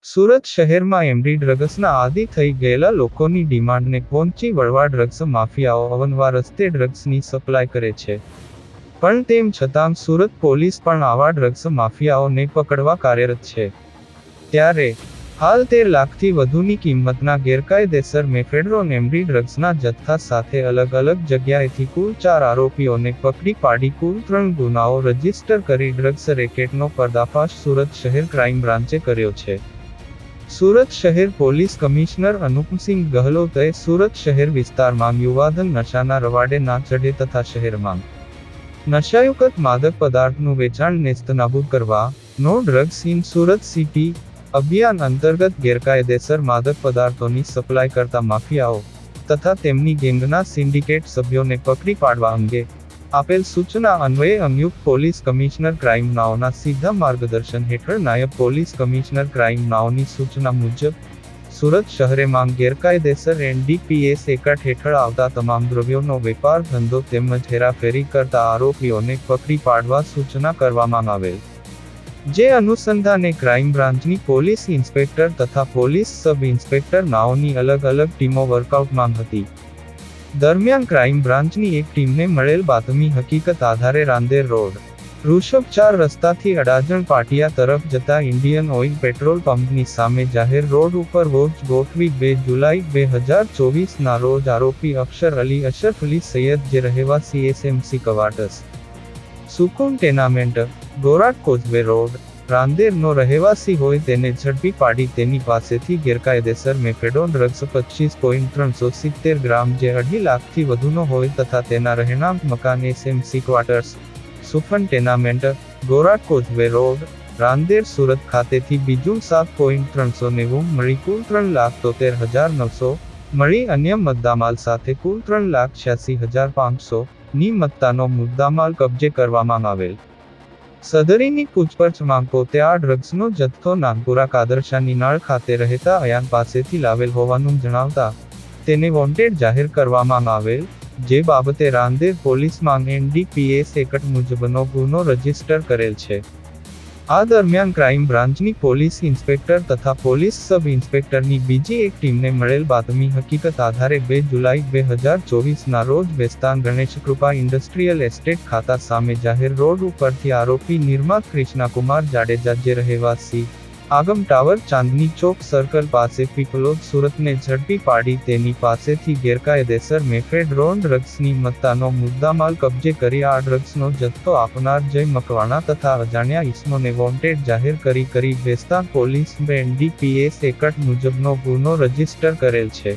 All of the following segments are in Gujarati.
સુરત શહેરમાં એમડી ડ્રગ્સના આદિ થઈ ગયેલા લોકોની ડિમાન્ડને પહોંચી વળવા ડ્રગ્સ માફિયાઓ અવનવા રસ્તે ડ્રગ્સની સપ્લાય કરે છે. પણ તેમ છતાં સુરત પોલીસ પણ આવા ડ્રગ્સ માફિયાઓને પકડવા કાર્યરત છે. ત્યારે હાલ 13 લાખથી વધુની કિંમતના ગેરકાયદેસર મેફેડ્રોન એમડી ડ્રગ્સના જથ્થા સાથે અલગ અલગ જગ્યાએથી કુલ 4 આરોપીઓને પકડી પાડી કુલ 3 ગુનાઓ રજીસ્ટર કરી ડ્રગ્સ રેકેટનો પર્દાફાશ સુરત શહેર ક્રાઇમ બ્રાન્ચે કર્યો છે. સુરત શહેર પોલીસ કમિશનર અનુપસિંહ ગહલોતે સુરત શહેર વિસ્તારમાં યુવાધન નશાના રવાડે ના ચઢે તથા શહેરમાં નશાયુક્ત માદક પદાર્થનું વેચાણ નેસ્તનાબૂદ કરવા no drugs in Surat city અભિયાન અંતર્ગત ગેરકાયદેસર માદક પદાર્થોની સપ્લાય કરતા માફિયાઓ તથા તેમની ગેંગના સિન્ડિકેટ સભ્યોને પકડી પાડવા અંગે આપેલ સૂચના અન્વયે સંયુક્ત પોલીસ કમિશનર ક્રાઇમ નાઓના સીધા માર્ગદર્શન હેઠળ નાયબ પોલીસ કમિશનર ક્રાઇમ નાઓની સૂચના મુજબ સુરત શહેરમાં ગેરકાયદેસર એનડીપીએસ એક્ટ હેઠળ આવતા તમામ દ્રવ્યોનો વેપાર ધંધો તેમજ હેરાફેરી કરતા આરોપીઓને પકડી પાડવા સૂચના કરવામાં આવેલ. જે અનુસંધાને ક્રાઇમ બ્રાન્ચની પોલીસ ઇન્સ્પેક્ટર તથા પોલીસ સબ ઇન્સ્પેક્ટર નાઓની અલગ અલગ ટીમો વર્કઆઉટમાં હતી. દરમિયાન ક્રાઇમ બ્રાન્ચની એક ટીમને મળેલ બાતમી હકીકત આધારે રાંદેર રોડ ઋષભ 4 રસ્તાથી અડાજણ પાટિયા તરફ જતા ઇન્ડિયન ઓઇલ પેટ્રોલ પંપની સામે જાહેર રોડ ઉપર વોચ ગોઠવી 2 જુલાઈ 2024ના રોજ આરોપી અક્ષર અલી અશરફ અલી સૈયદ જે રહેવાસી SMC quarters Sukoon tenement Gorat causeway road રાંદેરનો રહેવાસી હોય તેને ઝડપી પાડી તેની પાસેથી ગેરકાયદેસર મેફેડોન ડ્રગ્સ 25.370 ગ્રામ જે 2.5 લાખથી વધુનો હોય તથા તેના રહેણાંક મકાન SMC quarters Sufan tenement Gorat causeway road Rander Surat ખાતેથી બીજું 7.390 મળી કુલ 3,73,900 મળી અન્ય મુદ્દામાલ સાથે કુલ 3,86,500 ની મત્તાનો મુદ્દામાલ કબજે કરવામાં આવેલ. સદરીની પૂછપરછમાં પોતે આ ડ્રગ્સનો જથ્થો નાનપુરા કાદરશાની નાળ ખાતે રહેતા અયાન પાસેથી લાવેલ હોવાનું જણાવતા તેને વોન્ટેડ જાહેર કરવામાં આવેલ, જે બાબતે રાંદેર પોલીસમાં એનડીપીએસ એક્ટ મુજબનો ગુનો રજીસ્ટર કરેલ છે. આ દરમિયાન ક્રાઇમ બ્રાન્ચની પોલીસ ઇન્સ્પેક્ટર તથા પોલીસ સબ ઇન્સ્પેક્ટરની બીજી એક ટીમને મળેલ બાતમી હકીકત આધારે 2 જુલાઈ 2024ના રોજ બેસ્તાન ગણેશ કૃપા ઇન્ડસ્ટ્રીયલ એસ્ટેટ ખાતા સામે જાહેર રોડ ઉપરથી આરોપી નિર્માત ક્રિષ્નાકુમાર જાડેજા જે રહેવાસી આગમ ટાવર ચાંદની ચોક સર્કલ પાસે પીપલોદ સુરતને ઝડપી પાડી તેની પાસેથી ગેરકાયદેસર મેફેડ્રોન ડ્રગ્સની મત્તાનો મુદ્દામાલ કબજે કરી આ ડ્રગ્સનો જથ્થો આપનાર જય મકવાણા તથા અજાણ્યા ઈસમોને વોન્ટેડ જાહેર કરી બેસ્તાન પોલીસ એનડીપીએસ એક્ટ મુજબનો ગુનો રજીસ્ટર કરેલ છે.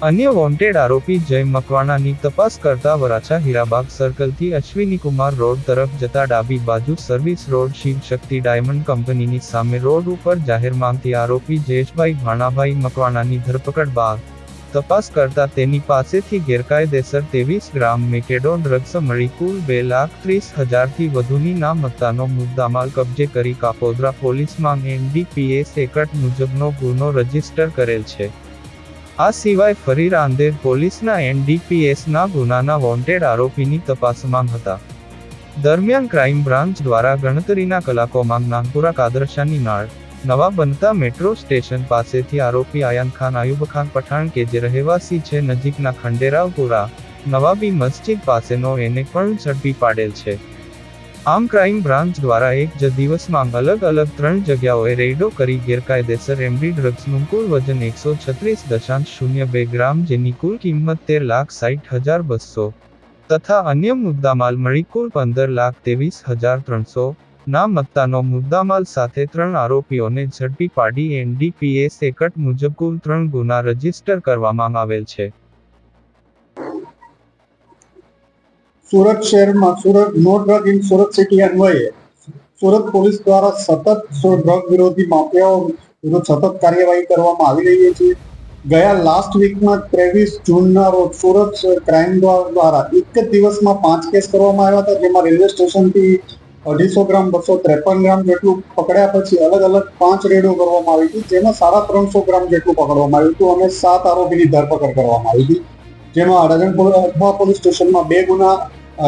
અન્ય વોન્ટેડ આરોપી જય મકવાણાની તપાસ કરતા વરાછા હીરાબાગ સર્કલથી અશ્વિનીકુમાર રોડ તરફ જતા ડાબી બાજુ સર્વિસ રોડ શિવ શક્તિ ડાયમંડ કંપનીની સામે રોડ ઉપર જાહેરમાંથી આરોપી જયેશભાઈ ભાણાભાઈ મકવાણાની ધરપકડ બાદ તપાસ કરતા તેની પાસેથી ગેરકાયદેસર 23 ગ્રામ મેકેડોન ડ્રગ્સ મળી કુલ 2,30,000થી વધુની ના મત્તાનો મુદ્દામાલ કબજે કરી કાપોદ્રા પોલીસમાં એનડીપીએસ એક્ટ મુજબનો ગુનો રજીસ્ટર કરેલ છે. આ સિવાય ફરી રાંદેર પોલીસના એનડીપીએસના ગુનાના વોન્ટેડ આરોપીની તપાસમાં હતા. દરમિયાન ક્રાઇમ બ્રાન્ચ દ્વારા ગણતરીના કલાકોમાં નાનપુરા કાદરશાની નાળ નવા બનતા મેટ્રો સ્ટેશન પાસેથી આરોપી આયાન ખાન આયુબ ખાન પઠાણ કે જે રહેવાસી છે નજીકના ખંડેરાવપુરા નવાબી મસ્જિદ પાસેનો એને પણ ઝડપી પાડેલ છે. આમ ક્રાઇમ બ્રાન્ચ દ્વારા એક જ દિવસમાં અલગ અલગ 3 જગ્યાઓએ રેડો કરી ગેરકાયદેસર એમડી ડ્રગ્સનું કુલ વજન 136.02 ગ્રામ જેની કુલ કિંમત 13,60,200 તથા અન્ય મુદ્દામાલ મળી કુલ 15,23,300 ના મત્તાનો મુદ્દામાલ સાથે 3 આરોપીઓને ઝડપી પાડી એનડીપીએસ એક્ટ મુજબ કુલ 3 ગુના રજીસ્ટર કરવામાં આવેલ છે. સુરત શહેરમાં સુરત નો ડ્રગ ઇન સુરત સિટી અન્વયે સુરત પોલીસ દ્વારા સતત ડ્રગ વિરોધી માફિયાઓ વિરુદ્ધ સતત કાર્યવાહી કરવામાં આવી રહી છે. ગયા લાસ્ટ વીકમાં 23 જૂનના રોજ સુરત ક્રાઇમ દ્વારા એક જ દિવસમાં 5 કેસ કરવામાં આવ્યા હતા, જેમાં રેલવે સ્ટેશનથી 250 ગ્રામ 253 ગ્રામ જેટલું પકડ્યા પછી અલગ અલગ 5 રેડો કરવામાં આવી હતી, જેમાં 350 ગ્રામ જેટલું પકડવામાં આવ્યું હતું અને 7 આરોપીની ધરપકડ કરવામાં આવી હતી, જેમાં અડાજણ પોલીસ સ્ટેશનમાં 2 ગુના,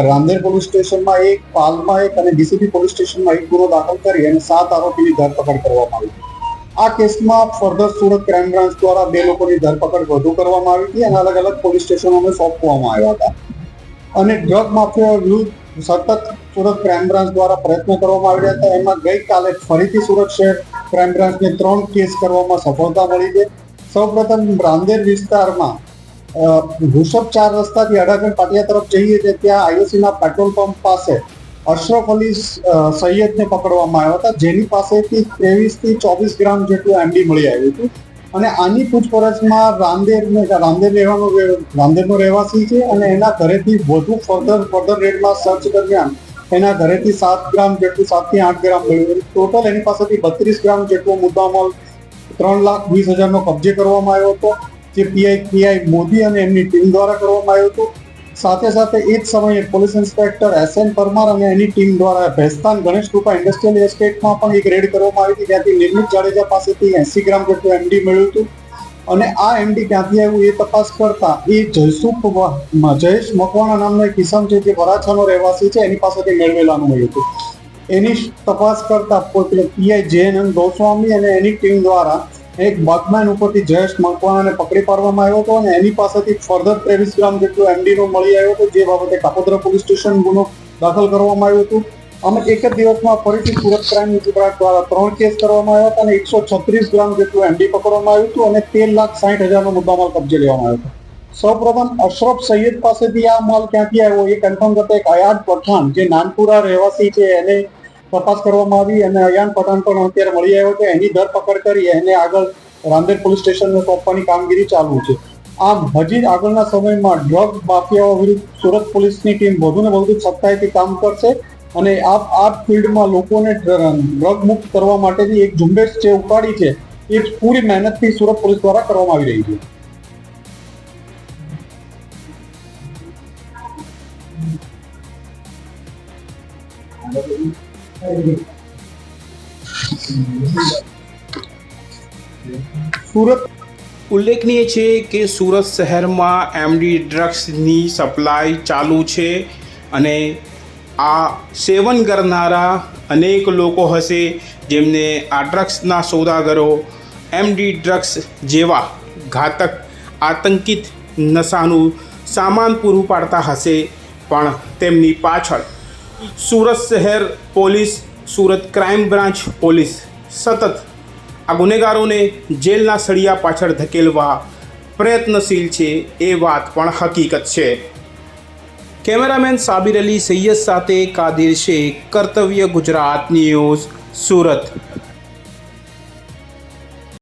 રાંદેર પોલીસ સ્ટેશનમાં 1, પાલમાં 1 અને ડીસીપી પોલીસ સ્ટેશનમાં 1 ગુનો દાખલ કરી અને 7 આરોપીની ધરપકડ કરવામાં આવી. આ કેસમાં ફર્ધર સુરત ક્રાઇમ બ્રાન્ચ દ્વારા 2 લોકોની ધરપકડ વધુ કરવામાં આવી હતી અને અલગ અલગ પોલીસ સ્ટેશનોને સોંપવામાં આવ્યા હતા અને ડ્રગ માફિયા વિરુદ્ધ સતત સુરત ક્રાઇમ બ્રાન્ચ દ્વારા પ્રયત્નો કરવામાં આવ્યા હતા. એમાં ગઈકાલે ફરીથી સુરત શહેર ક્રાઇમ બ્રાન્ચને 3 કેસ કરવામાં સફળતા મળી છે. સૌપ્રથમ રાંદેર વિસ્તારમાં વૃષભ 4 રસ્તાથી અડાજણ પાટિયા તરફ જઈએ છીએ ત્યાં આઈઓસીના પેટ્રોલ પંપ પાસે અશરફ અલી સૈયદને પકડવામાં આવ્યા હતા, જેની પાસેથી 23 થી 24 ગ્રામ જેટલું એમડી મળી આવ્યું હતું અને આની પૂછપરછમાં રાંદેરનો રહેવાસી છે અને એના ઘરેથી વધુ ફર્ધર રેડમાં સર્ચ દરમિયાન એના ઘરેથી 7 ગ્રામ જેટલું 7 થી 8 ગ્રામ મળ્યું. ટોટલ એની પાસેથી 32 ગ્રામ જેટલો મુદ્દામાલ 3,20,000નો કબજે કરવામાં આવ્યો હતો, જે પીઆઈ મોદી અને એમની ટીમ દ્વારા કરવામાં આવ્યો હતો. સાથે સાથે એ જ સમયે પોલીસ ઇન્સ્પેક્ટર એસએન પરમાર અને એની ટીમ દ્વારા ભેસ્તાન ગણેશ કૃપા ઇન્ડસ્ટ્રીયલ એસ્ટેટમાં પણ એક રેડ કરવામાં આવી હતી, જ્યાંથી નિર્મિત જાડેજા પાસેથી 80 ગ્રામ જેટલું એમડી મળ્યું હતું અને આ એમડી ક્યાંથી આવ્યું એ તપાસ કરતા એ જયેશ મકવાણા નામનો એક કિસમ છે જે વરાછાનો રહેવાસી છે, એની પાસેથી મેળવેલાનું મળ્યું હતું. એની તપાસ કરતા પીઆઈ જેએનએમ ગોસ્વામી અને એની ટીમ દ્વારા એક બગમેન ઉપરથી જયેશ મકવાણાને પકડી પાડવામાં આવ્યો હતો અને એની પાસેથી ફર્ધર 23 ગ્રામ જેટલું એમડીનો મળી આવ્યો હતો, જે બાબતે કાપોદ્રા પોલીસ સ્ટેશન ગુનો દાખલ કરવામાં આવ્યો હતો. અમે એક જ દિવસમાં ફરીથી સુરત ક્રાઇમ વિભાગ દ્વારા 3 કેસ કરવામાં આવ્યા હતા અને 136 ગ્રામ જેટલું એમડી પકડવામાં આવ્યું હતું અને 13,60,000નો મુદ્દામાલ કબજે લેવામાં આવ્યો હતો. સૌપ્રથમ અશરફ સૈયદ પાસેથી આ માલ ક્યાંથી આવ્યો એ કન્ફર્મ કરતા એક અયાન પઠાણ જે નાનપુરા રહેવાસી છે એને તપાસ કરવામાં આવી અને અયાન પઠાણ પણ અત્યારે મળી આવ્યો છે. એની ધરપકડ કરી એને આગળ રાંદેર પોલીસ સ્ટેશનને સોંપવાની કામગીરી ચાલુ છે. આમ હજી આગળના સમયમાં ડ્રગ માફિયાઓ વિરુદ્ધ સુરત પોલીસની ટીમ વધુને વધુ સખ્તાઈથી કામ કરશે અને આ ફિલ્ડમાં લોકોને ડ્રગ મુક્ત કરવા માટેની એક ઝુંબેશ જે ઉપાડી છે એ પૂરી મહેનતથી સુરત પોલીસ દ્વારા કરવામાં આવી રહી છે. સુરત ઉલ્લેખનીય છે કે સુરત શહેરમાં એમડી ડ્રગ્સની સપ્લાય ચાલુ છે અને આ સેવન કરનારા અનેક લોકો હશે જેમને આ ડ્રગ્સના સોદાગરો એમડી ડ્રગ્સ જેવા ઘાતક આતંકિત નશાનું સામાન પૂરું પાડતા હશે, પણ તેમની પાછળ સુરત શહેર police, Surat crime branch police સતત આ ગુનેગારોને જેલના સળિયા પાછળ ધકેલવા પ્રયત્નશીલ છે એ વાત પણ હકીકત છે. કેમેરામેન સાબિર અલી સૈયદ સાથે કાદિર શેખ, કર્તવ્ય ગુજરાત ન્યૂઝ, સુરત.